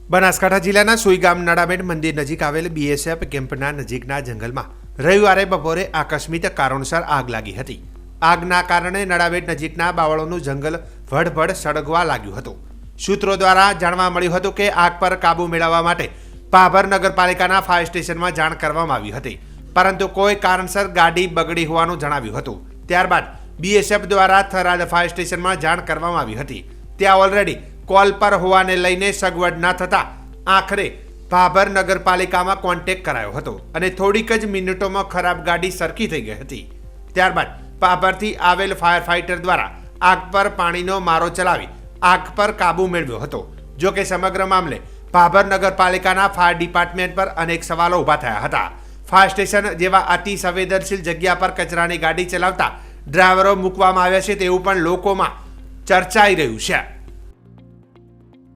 બનાસકાંઠા જિલ્લાના સુઈ ગામ નડાબેટ મંદિર નજીક આવેલ બીએસએફ કેમ્પના નજીકના જંગલમાં રવિવારે બપોરે આકસ્મિક કારણોસર આગ લાગી હતી. આગના કારણે નડાબેટ નજીકના બાવળોનું જંગલ ભડભડ સળગવા લાગ્યું હતું. સૂત્રો દ્વારા જાણવા મળ્યું હતું કે આગ પર કાબૂ મેળવવા માટે ભાભર નગરપાલિકાના ફાયર સ્ટેશનમાં જાણ કરવામાં આવી હતી, પરંતુ કોઈ કારણસર ગાડી બગડી હોવાનું જણાવ્યું હતું. ત્યારબાદ બીએસએફ દ્વારા થરાદ ફાયર સ્ટેશનમાં જાણ કરવામાં આવી હતી. ત્યાં ઓલરેડી કોલ પર હોવાને લઈને સગવડ ન થતા આખરે ભાભર નગરપાલિકામાં કોન્ટેક્ટ કરાયો હતો અને થોડીક જ મિનિટોમાં ખરાબ ગાડી સરખી થઈ ગઈ હતી. ત્યારબાદ ભાભરથી આવેલ ફાયર ફાઇટર દ્વારા આગ પર પાણીનો મારો ચલાવી આગ પર કાબૂ મેળવ્યો હતો. જો કે સમગ્ર મામલે ભાભર નગરપાલિકાના ફાયર ડિપાર્ટમેન્ટ પર અનેક સવાલો ઊભા થયા હતા. ફાયર સ્ટેશન જેવા અતિ સંવેદનશીલ જગ્યા પર કચરાની ગાડી ચલાવતા ડ્રાઈવરો મૂકવામાં આવ્યા છે તેવું પણ લોકોમાં ચર્ચાઈ રહ્યું છે.